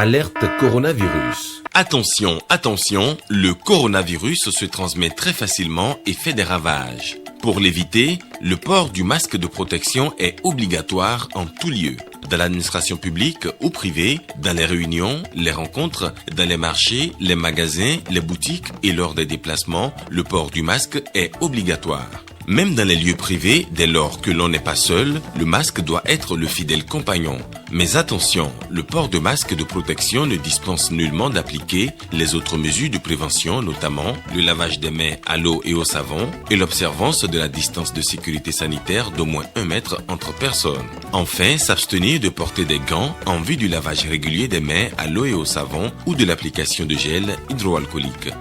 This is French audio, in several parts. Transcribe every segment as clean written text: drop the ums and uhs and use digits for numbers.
Alerte coronavirus. Attention, attention, le coronavirus se transmet très facilement et fait des ravages. Pour l'éviter, le port du masque de protection est obligatoire en tout lieu. Dans l'administration publique ou privée, dans les réunions, les rencontres, dans les marchés, les magasins, les boutiques et lors des déplacements, le port du masque est obligatoire. Même dans les lieux privés, dès lors que l'on n'est pas seul, le masque doit être le fidèle compagnon. Mais attention, le port de masque de protection ne dispense nullement d'appliquer les autres mesures de prévention, notamment le lavage des mains à l'eau et au savon et l'observance de la distance de sécurité sanitaire d'au moins 1 mètre entre personnes. Enfin, s'abstenir de porter des gants en vue du lavage régulier des mains à l'eau et au savon ou de l'application de gel hydroalcoolique.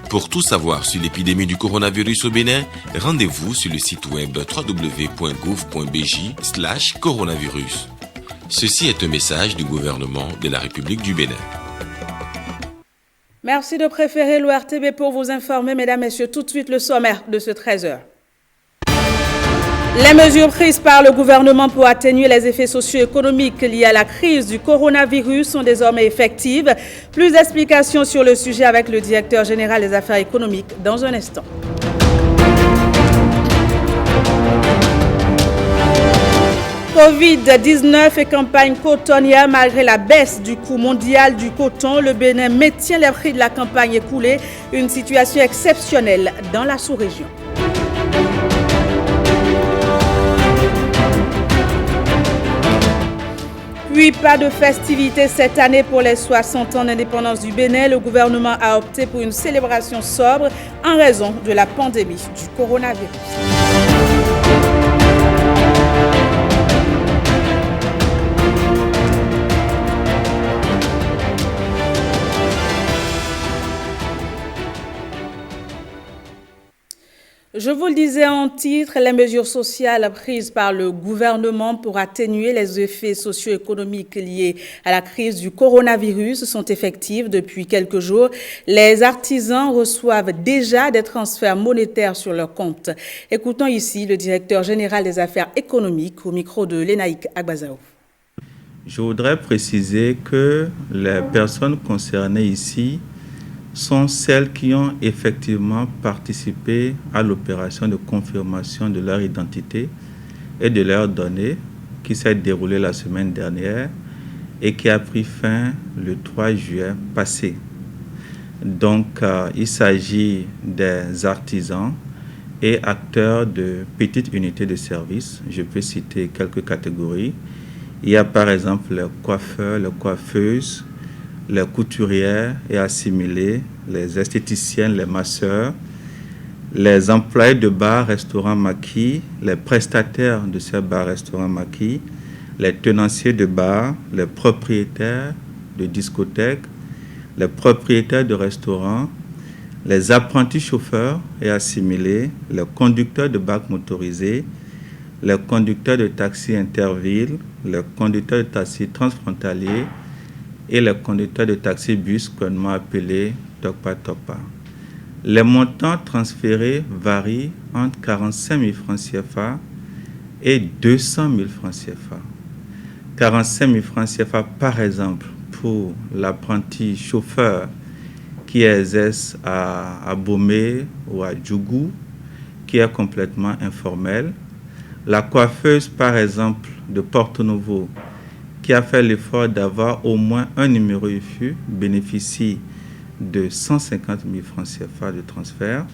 Pour tout savoir sur l'épidémie du coronavirus au Bénin, rendez-vous sur le site web www.gouv.bj/coronavirus. Ceci est un message du gouvernement de la République du Bénin. Merci de préférer l'ORTB pour vous informer, mesdames, messieurs. Tout de suite, le sommaire de ce 13h. Les mesures prises par le gouvernement pour atténuer les effets socio-économiques liés à la crise du coronavirus sont désormais effectives. Plus d'explications sur le sujet avec le directeur général des affaires économiques dans un instant. Covid-19 et campagne cotonnière. Malgré la baisse du coût mondial du coton, le Bénin maintient les prix de la campagne écoulée. Une situation exceptionnelle dans la sous-région. Puis pas de festivités cette année pour les 60 ans d'indépendance du Bénin. Le gouvernement a opté pour une célébration sobre en raison de la pandémie du coronavirus. Je vous le disais en titre, les mesures sociales prises par le gouvernement pour atténuer les effets socio-économiques liés à la crise du coronavirus sont effectives depuis quelques jours. Les artisans reçoivent déjà des transferts monétaires sur leur compte. Écoutons ici le directeur général des affaires économiques au micro de Lénaïk Agbazaou. Je voudrais préciser que les personnes concernées ici sont celles qui ont effectivement participé à l'opération de confirmation de leur identité et de leurs données qui s'est déroulée la semaine dernière et qui a pris fin le 3 juillet passé. Donc, il s'agit des artisans et acteurs de petites unités de service. Je peux citer quelques catégories. Il y a par exemple les coiffeurs, les coiffeuses, les couturières et assimilés, les esthéticiennes, les masseurs, les employés de bars, restaurants maquis, les prestataires de ces bars, restaurants maquis, les tenanciers de bars, les propriétaires de discothèques, les propriétaires de restaurants, les apprentis chauffeurs et assimilés, les conducteurs de bacs motorisés, les conducteurs de taxis intervilles, les conducteurs de taxis transfrontaliers, et les conducteurs de taxi-bus, communément appelés Tokpa-Tokpa. Les montants transférés varient entre 45 000 francs CFA et 200 000 francs CFA. 45 000 francs CFA, par exemple, pour l'apprenti chauffeur qui exerce à Bomé ou à Djougou, qui est complètement informel. La coiffeuse, par exemple, de Porto-Novo, qui a fait l'effort d'avoir au moins un numéro IFU, bénéficie de 150 000 francs CFA de transfert,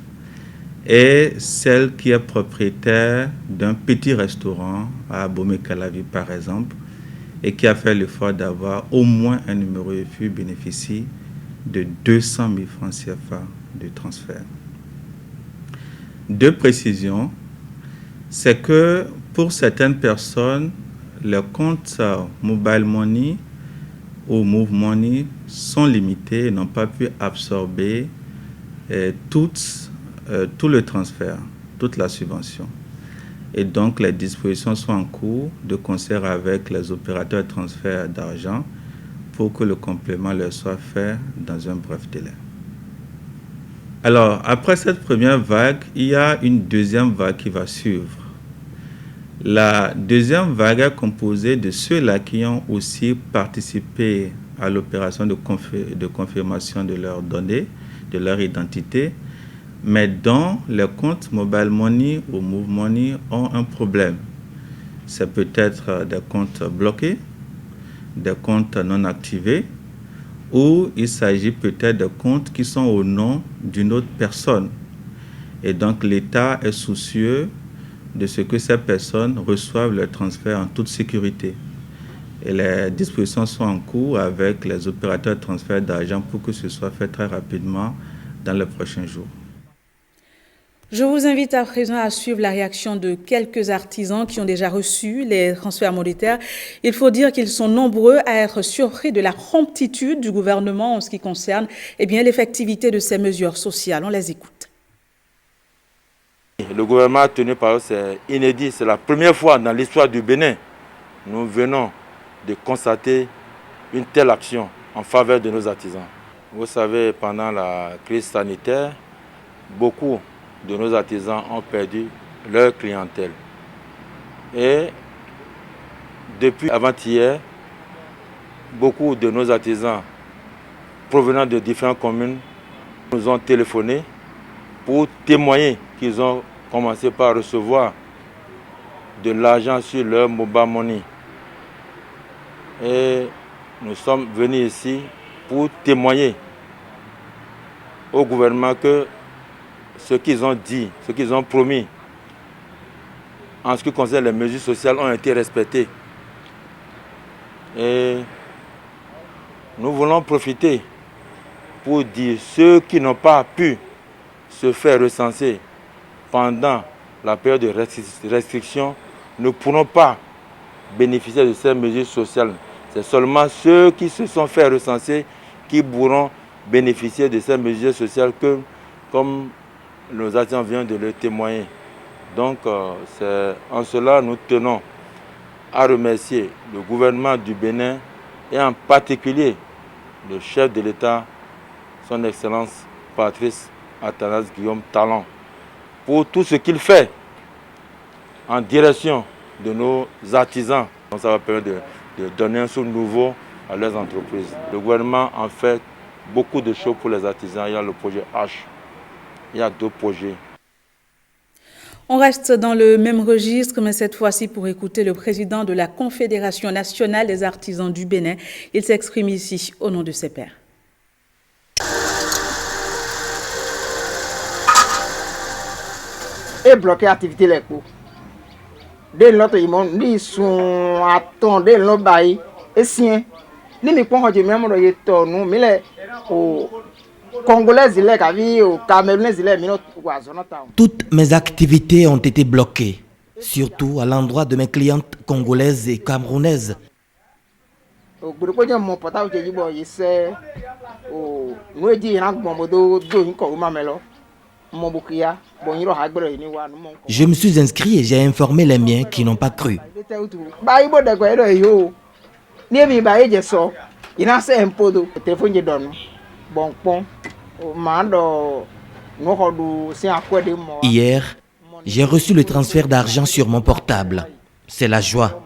et celle qui est propriétaire d'un petit restaurant à Abomey-Calavi, par exemple, et qui a fait l'effort d'avoir au moins un numéro IFU, bénéficie de 200 000 francs CFA de transfert. Deux précisions, c'est que pour certaines personnes, les comptes Mobile Money ou Move Money sont limités et n'ont pas pu absorber tout le transfert, toute la subvention. Et donc, les dispositions sont en cours de concert avec les opérateurs de transfert d'argent pour que le complément leur soit fait dans un bref délai. Alors, après cette première vague, il y a une deuxième vague qui va suivre. La deuxième vague est composée de ceux-là qui ont aussi participé à l'opération de confirmation de leurs données, de leur identité, mais dont les comptes Mobile Money ou Move Money ont un problème. C'est peut-être des comptes bloqués, des comptes non activés, ou il s'agit peut-être de comptes qui sont au nom d'une autre personne. Et donc l'État est soucieux de ce que ces personnes reçoivent le transfert en toute sécurité. Et les dispositions sont en cours avec les opérateurs de transfert d'argent pour que ce soit fait très rapidement dans les prochains jours. Je vous invite à présent à suivre la réaction de quelques artisans qui ont déjà reçu les transferts monétaires. Il faut dire qu'ils sont nombreux à être surpris de la promptitude du gouvernement en ce qui concerne l'effectivité de ces mesures sociales. On les écoute. Le gouvernement a tenu par eux, c'est inédit. C'est la première fois dans l'histoire du Bénin. Nous venons de constater une telle action en faveur de nos artisans. Vous savez, pendant la crise sanitaire, beaucoup de nos artisans ont perdu leur clientèle. Et depuis avant-hier, beaucoup de nos artisans provenant de différentes communes nous ont téléphoné pour témoigner qu'ils ont commencé par recevoir de l'argent sur leur mobile money. Et nous sommes venus ici pour témoigner au gouvernement que ce qu'ils ont dit, ce qu'ils ont promis en ce qui concerne les mesures sociales ont été respectées. Et nous voulons profiter pour dire ceux qui n'ont pas pu se faire recenser pendant la période de restriction ne pourront pas bénéficier de ces mesures sociales. C'est seulement ceux qui se sont fait recenser qui pourront bénéficier de ces mesures sociales que, comme nos artisans viennent de le témoigner. Donc, en cela, nous tenons à remercier le gouvernement du Bénin et en particulier le chef de l'État, son Excellence Patrice Athanase Guillaume Talon, pour tout ce qu'il fait en direction de nos artisans. Donc, ça va permettre de donner un souffle nouveau à leurs entreprises. Le gouvernement en fait beaucoup de choses pour les artisans. Il y a le projet H. Il y a d'autres projets. On reste dans le même registre, mais cette fois-ci pour écouter le président de la Confédération nationale des artisans du Bénin. Il s'exprime ici au nom de ses pairs. Et bloquer l'activité les cours. Dès l'autre ils sont attendus le bail et sien. Ni mi pon hoje même ro yeto nu mi le o Congolais il ka vi o Camerounais il mi no wa zona ta. Toutes mes activités ont été bloquées, surtout à l'endroit de mes clientes congolaises et camerounaises. O groupe de mon pota o je yibo yise o nu di ran gbon do nko ma melo. Je me suis inscrit et j'ai informé les miens qui n'ont pas cru. Hier, j'ai reçu le transfert d'argent sur mon portable. C'est la joie.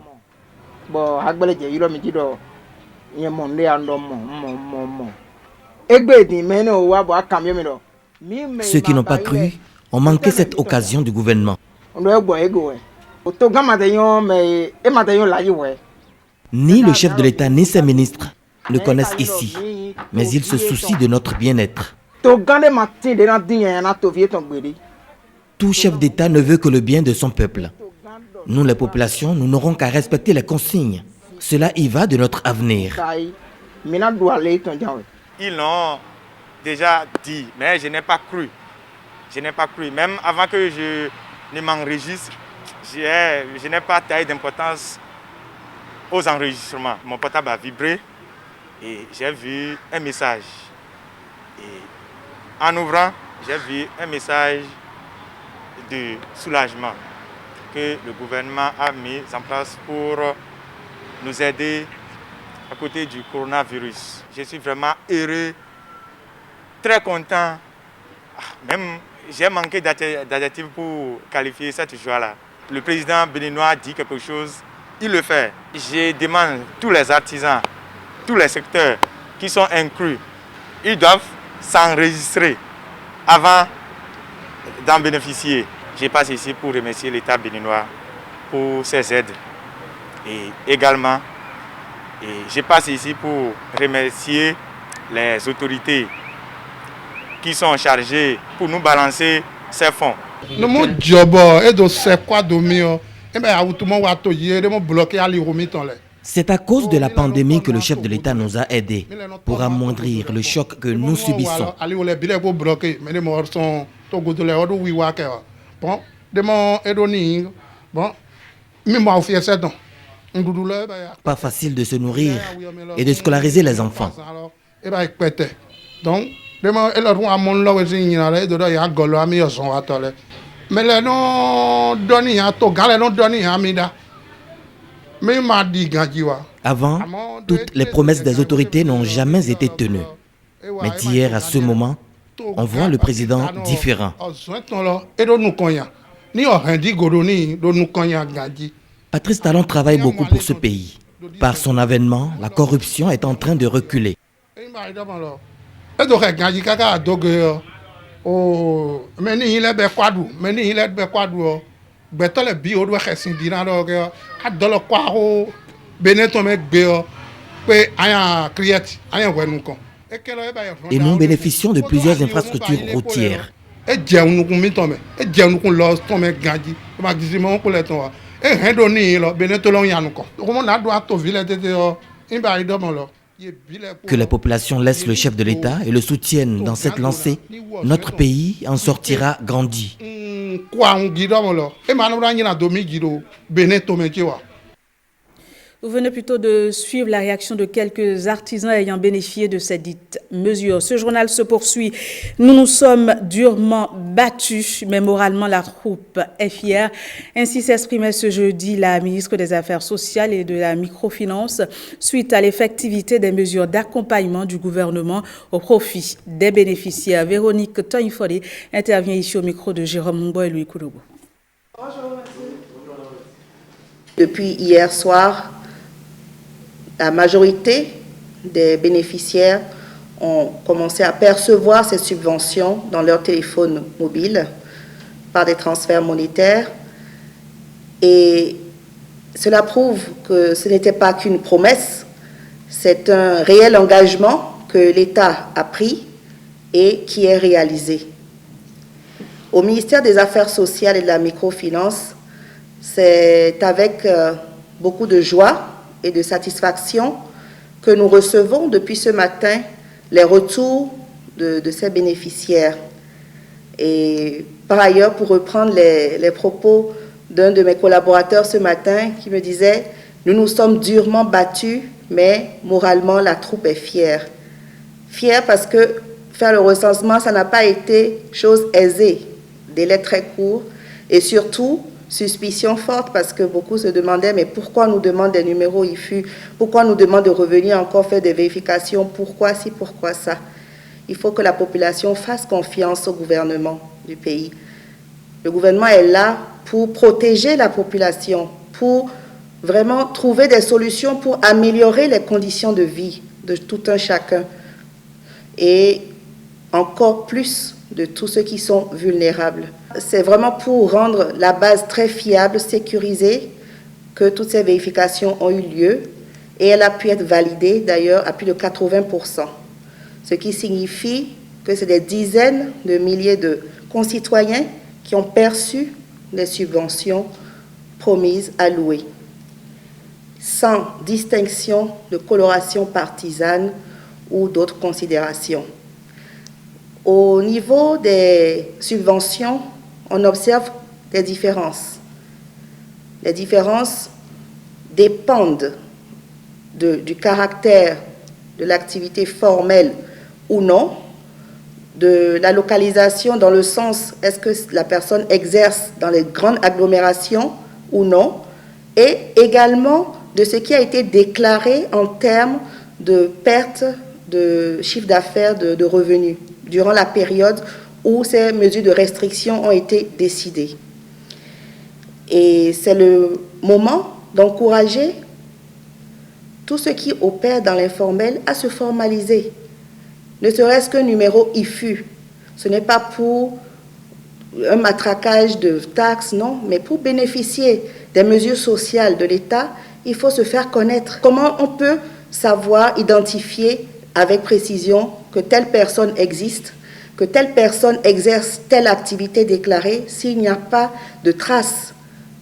Ceux qui n'ont pas cru ont manqué cette occasion du gouvernement. Ni le chef de l'État ni ses ministres ne connaissent ici, mais ils se soucient de notre bien-être. Tout chef d'État ne veut que le bien de son peuple. Nous, les populations, nous n'aurons qu'à respecter les consignes. Cela y va de notre avenir. Ils l'ont déjà dit, mais je n'ai pas cru. Je n'ai pas cru. Même avant que je ne m'enregistre, je n'ai pas taillé d'importance aux enregistrements. Mon portable a vibré et j'ai vu un message. Et en ouvrant, j'ai vu un message de soulagement que le gouvernement a mis en place pour nous aider à côté du coronavirus. Je suis vraiment heureux, très content. Même j'ai manqué d'adjectifs pour qualifier cette joie-là. Le président béninois dit quelque chose, il le fait. Je demande à tous les artisans tous les secteurs qui sont inclus, ils doivent s'enregistrer avant d'en bénéficier. Je passe ici pour remercier l'État béninois pour ses aides. Et également, je passe ici pour remercier les autorités qui sont chargées pour nous balancer ces fonds. C'est à cause de la pandémie que le chef de l'État nous a aidés pour amoindrir le choc que nous subissons. Pas facile de se nourrir et de scolariser les enfants. Avant, toutes les promesses des autorités n'ont jamais été tenues. Mais d'hier à ce moment, on voit le président différent. Patrice Talon travaille beaucoup pour ce pays. Par son avènement, la corruption est en train de reculer. Et nous bénéficions de plusieurs infrastructures routières. Que les populations laissent le chef de l'État et le soutiennent dans cette lancée, notre pays en sortira grandi. Vous venez plutôt de suivre la réaction de quelques artisans ayant bénéficié de cette dite mesure. Ce journal se poursuit. Nous nous sommes durement battus, mais moralement la troupe est fière. Ainsi s'exprimait ce jeudi la ministre des Affaires sociales et de la microfinance suite à l'effectivité des mesures d'accompagnement du gouvernement au profit des bénéficiaires. Véronique Tognifoli intervient ici au micro de Jérôme Mumbo et Louis Koulogo. Depuis hier soir, la majorité des bénéficiaires ont commencé à percevoir ces subventions dans leur téléphone mobile par des transferts monétaires. Et cela prouve que ce n'était pas qu'une promesse, c'est un réel engagement que l'État a pris et qui est réalisé. Au ministère des Affaires sociales et de la microfinance, c'est avec beaucoup de joie et de satisfaction que nous recevons depuis ce matin les retours de ces bénéficiaires. Et par ailleurs, pour reprendre les propos d'un de mes collaborateurs ce matin qui me disait « Nous nous sommes durement battus, mais moralement la troupe est fière ». Fière parce que faire le recensement, ça n'a pas été chose aisée, délai très court et surtout suspicion forte parce que beaucoup se demandaient mais pourquoi on nous demande des numéros IFU, pourquoi on nous demande de revenir encore faire des vérifications, pourquoi ci, pourquoi ça. Il faut que la population fasse confiance au gouvernement du pays. Le gouvernement est là pour protéger la population, pour vraiment trouver des solutions pour améliorer les conditions de vie de tout un chacun et encore plus de tous ceux qui sont vulnérables. C'est vraiment pour rendre la base très fiable, sécurisée, que toutes ces vérifications ont eu lieu et elle a pu être validée d'ailleurs à plus de 80%. Ce qui signifie que c'est des dizaines de milliers de concitoyens qui ont perçu les subventions promises allouées, sans distinction de coloration partisane ou d'autres considérations. Au niveau des subventions, on observe des différences. Les différences dépendent du caractère de l'activité formelle ou non, de la localisation dans le sens est-ce que la personne exerce dans les grandes agglomérations ou non, et également de ce qui a été déclaré en termes de perte de chiffre d'affaires, de revenus, durant la période où ces mesures de restriction ont été décidées. Et c'est le moment d'encourager tout ce qui opère dans l'informel à se formaliser. Ne serait-ce qu'un numéro IFU. Ce n'est pas pour un matraquage de taxes, non, mais pour bénéficier des mesures sociales de l'État, il faut se faire connaître. Comment on peut savoir identifier avec précision que telle personne existe, que telle personne exerce telle activité déclarée s'il n'y a pas de traces?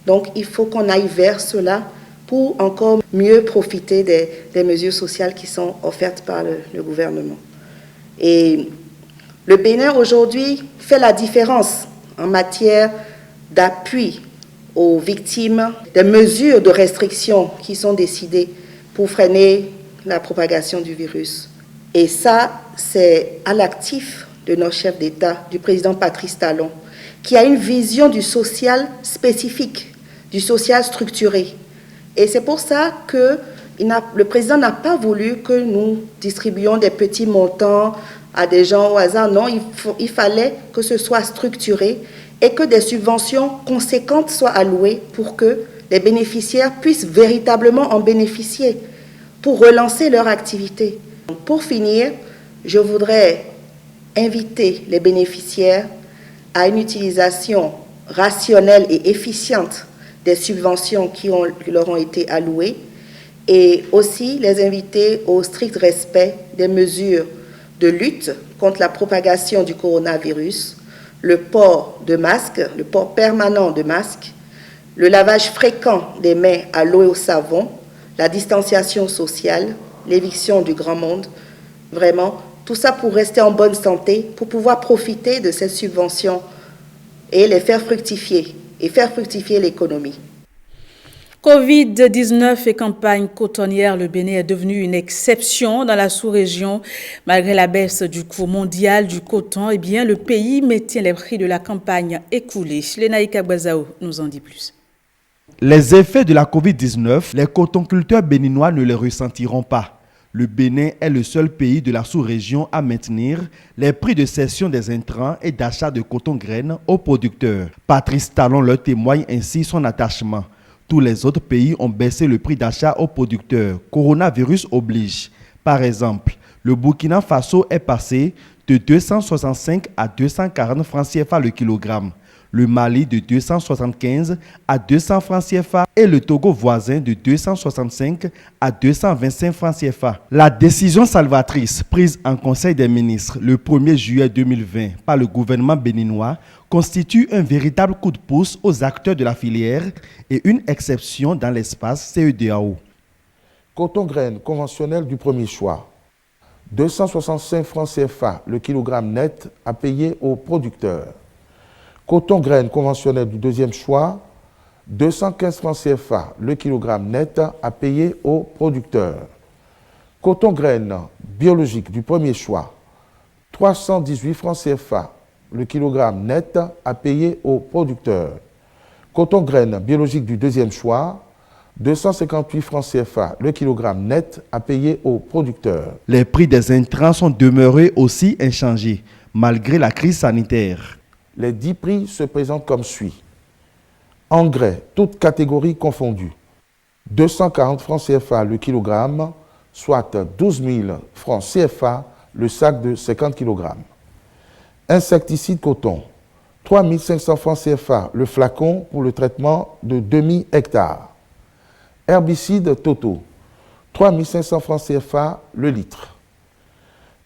Donc, il faut qu'on aille vers cela pour encore mieux profiter des mesures sociales qui sont offertes par le gouvernement. Et le Bénin aujourd'hui fait la différence en matière d'appui aux victimes des mesures de restriction qui sont décidées pour freiner la propagation du virus. Et ça, c'est à l'actif de notre chef d'État, du président Patrice Talon, qui a une vision du social spécifique, du social structuré. Et c'est pour ça que le président n'a pas voulu que nous distribuions des petits montants à des gens au hasard. Non, il fallait que ce soit structuré et que des subventions conséquentes soient allouées pour que les bénéficiaires puissent véritablement en bénéficier pour relancer leur activité. Pour finir, je voudrais inviter les bénéficiaires à une utilisation rationnelle et efficiente des subventions qui leur ont été allouées et aussi les inviter au strict respect des mesures de lutte contre la propagation du coronavirus, le port de masques, le port permanent de masques, le lavage fréquent des mains à l'eau et au savon, la distanciation sociale, l'éviction du grand monde. Vraiment, tout ça pour rester en bonne santé, pour pouvoir profiter de ces subventions et les faire fructifier, et faire fructifier l'économie. Covid-19 et campagne cotonnière, le Bénin est devenu une exception dans la sous-région. Malgré la baisse du cours mondial du coton, eh bien, le pays maintient les prix de la campagne écoulée. Lenaïka Bouazao nous en dit plus. Les effets de la Covid-19, les cotonculteurs béninois ne les ressentiront pas. Le Bénin est le seul pays de la sous-région à maintenir les prix de cession des intrants et d'achat de coton-graines aux producteurs. Patrice Talon leur témoigne ainsi son attachement. Tous les autres pays ont baissé le prix d'achat aux producteurs. Coronavirus oblige. Par exemple, le Burkina Faso est passé de 265 à 240 francs CFA le kilogramme. Le Mali de 275 à 200 francs CFA et le Togo voisin de 265 à 225 francs CFA. La décision salvatrice prise en Conseil des ministres le 1er juillet 2020 par le gouvernement béninois constitue un véritable coup de pouce aux acteurs de la filière et une exception dans l'espace CEDEAO. Coton-graine conventionnel du premier choix, 265 francs CFA le kilogramme net à payer aux producteurs. Coton-graine conventionnel du deuxième choix, 215 francs CFA le kilogramme net à payer aux producteurs. Coton-graine biologique du premier choix, 318 francs CFA le kilogramme net à payer aux producteurs. Coton-graine biologique du deuxième choix, 258 francs CFA le kilogramme net à payer aux producteurs. Les prix des intrants sont demeurés aussi inchangés, malgré la crise sanitaire. Les 10 prix se présentent comme suit. Engrais, toutes catégories confondues, 240 francs CFA le kilogramme, soit 12 000 francs CFA le sac de 50 kg. Insecticide coton, 3 500 francs CFA le flacon pour le traitement de demi-hectare. Herbicide Toto, 3 500 francs CFA le litre.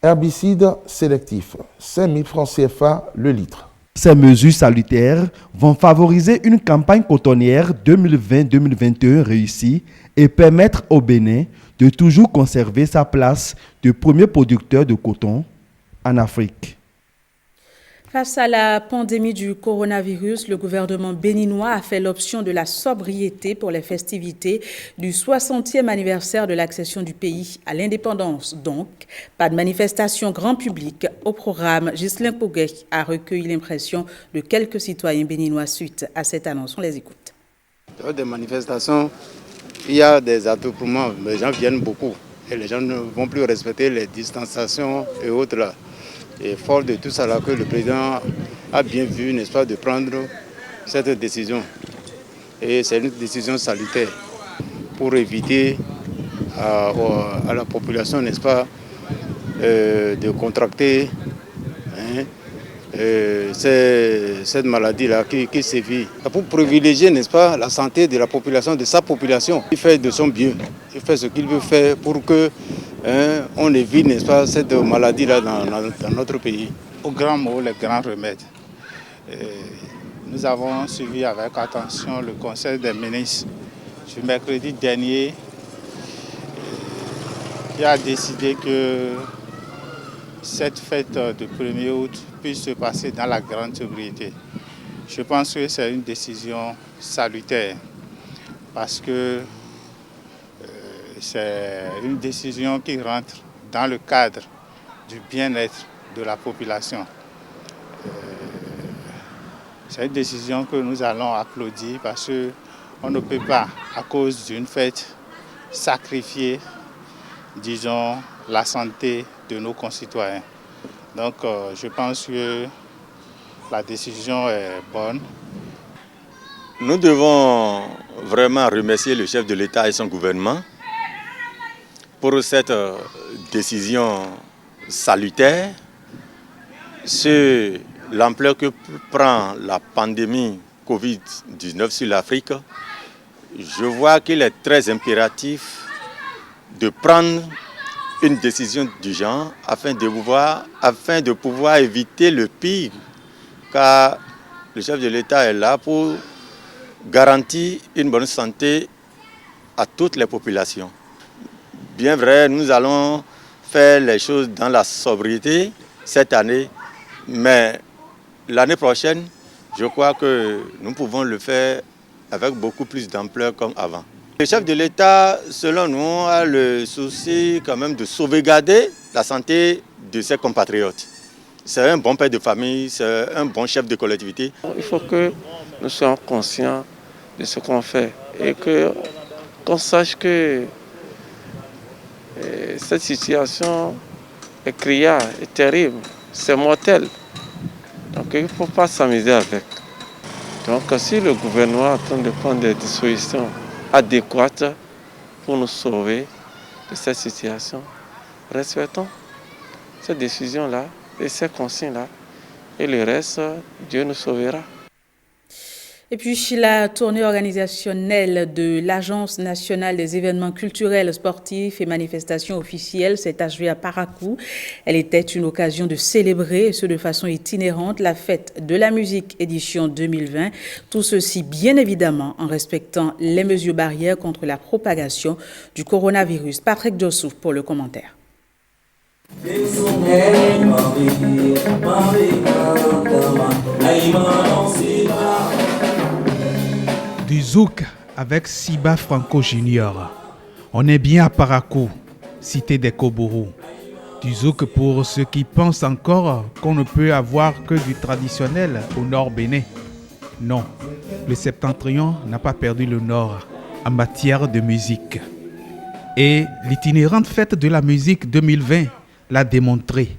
Herbicide sélectif, 5 000 francs CFA le litre. Ces mesures salutaires vont favoriser une campagne cotonnière 2020-2021 réussie et permettre au Bénin de toujours conserver sa place de premier producteur de coton en Afrique. Face à la pandémie du coronavirus, le gouvernement béninois a fait l'option de la sobriété pour les festivités du 60e anniversaire de l'accession du pays à l'indépendance. Donc, pas de manifestation grand public au programme. Ghislain Pouguet a recueilli l'impression de quelques citoyens béninois suite à cette annonce. On les écoute. Lors des manifestations, il y a des attroupements. Les gens viennent beaucoup et les gens ne vont plus respecter les distanciations et autres là. Et fort de tout ça là que le président a bien vu, n'est-ce pas, de prendre cette décision. Et c'est une décision salutaire pour éviter à la population, n'est-ce pas, de contracter cette maladie-là qui sévit. Pour privilégier, n'est-ce pas, la santé de la population, de sa population. Il fait de son mieux, il fait ce qu'il veut faire pour que on évite, n'est-ce pas, cette maladie-là dans notre pays. Au grand mot, les grands remèdes. Nous avons suivi avec attention le Conseil des ministres du mercredi dernier qui a décidé que cette fête du 1er août puisse se passer dans la grande sobriété. Je pense que c'est une décision salutaire parce que c'est une décision qui rentre dans le cadre du bien-être de la population. C'est une décision que nous allons applaudir parce qu'on ne peut pas, à cause d'une fête, sacrifier, disons, la santé de nos concitoyens. Donc je pense que la décision est bonne. Nous devons vraiment remercier le chef de l'État et son gouvernement pour cette décision salutaire sur l'ampleur que prend la pandémie Covid-19 sur l'Afrique. Je vois qu'il est très impératif de prendre une décision du genre afin de pouvoir éviter le pire, car le chef de l'État est là pour garantir une bonne santé à toutes les populations. Bien vrai, nous allons faire les choses dans la sobriété cette année, mais l'année prochaine, je crois que nous pouvons le faire avec beaucoup plus d'ampleur comme avant. Le chef de l'État, selon nous, a le souci quand même de sauvegarder la santé de ses compatriotes. C'est un bon père de famille, c'est un bon chef de collectivité. Il faut que nous soyons conscients de ce qu'on fait et qu'on sache que cette situation est criarde, est terrible, c'est mortel. Donc il ne faut pas s'amuser avec. Donc si le gouvernement est en train de prendre des dispositions adéquates pour nous sauver de cette situation, respectons cette décision-là et ces consignes-là. Et le reste, Dieu nous sauvera. Et puis, la tournée organisationnelle de l'Agence nationale des événements culturels, sportifs et manifestations officielles s'est achevée à Parakou. Elle était une occasion de célébrer, et ce de façon itinérante, la fête de la musique édition 2020. Tout ceci, bien évidemment, en respectant les mesures barrières contre la propagation du coronavirus. Patrick Jossouf pour le commentaire. Du zouk avec Siba Franco Junior. On est bien à Parakou, cité des Kobourous. Du zouk pour ceux qui pensent encore qu'on ne peut avoir que du traditionnel au nord Bénin. Non, le septentrion n'a pas perdu le nord en matière de musique. Et l'itinérante fête de la musique 2020 l'a démontré,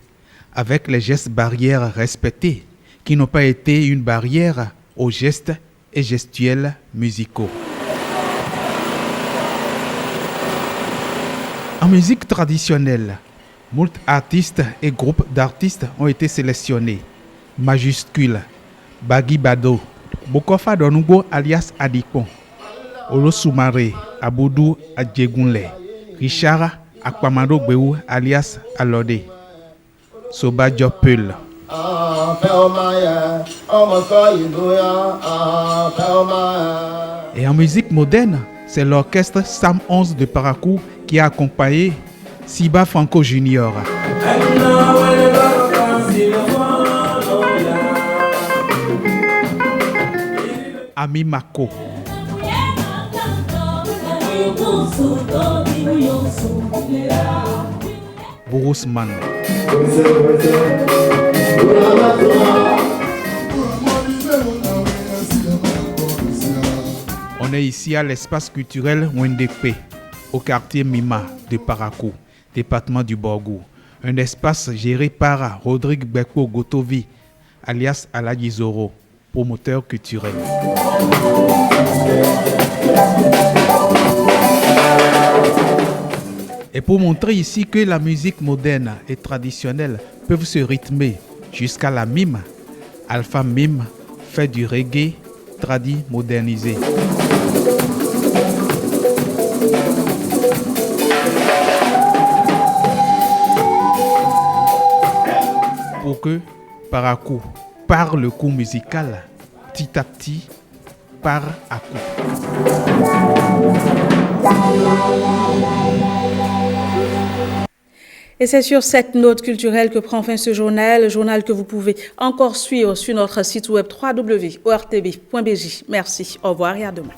avec les gestes barrières respectés, qui n'ont pas été une barrière aux gestes et gestuels musicaux. En musique traditionnelle, moult artistes et groupes d'artistes ont été sélectionnés. Majuscule, Bagui Bado, Bokofa Donugo alias Adikon, Olo Soumare, Aboudou Adjegunle, Richard Akwamado Gbeou alias Alode, Soba Diopel. Et en musique moderne, c'est l'orchestre Sam 11 de Parakou qui a accompagné Siba Franco Junior. Ami Mako. Bourusman. On est ici à l'espace culturel Wendekpe, au quartier Mima de Parakou, département du Borgou. Un espace géré par Rodrigue Beko Gotovi, alias Aladji Zoro, promoteur culturel. Et pour montrer ici que la musique moderne et traditionnelle peuvent se rythmer jusqu'à la mime, Alpha Mime fait du reggae tradi modernisé. Pour que Parakou, par le coup musical, petit à petit, par à coup. Et c'est sur cette note culturelle que prend fin ce journal que vous pouvez encore suivre sur notre site web www.ortb.bj. Merci, au revoir et à demain.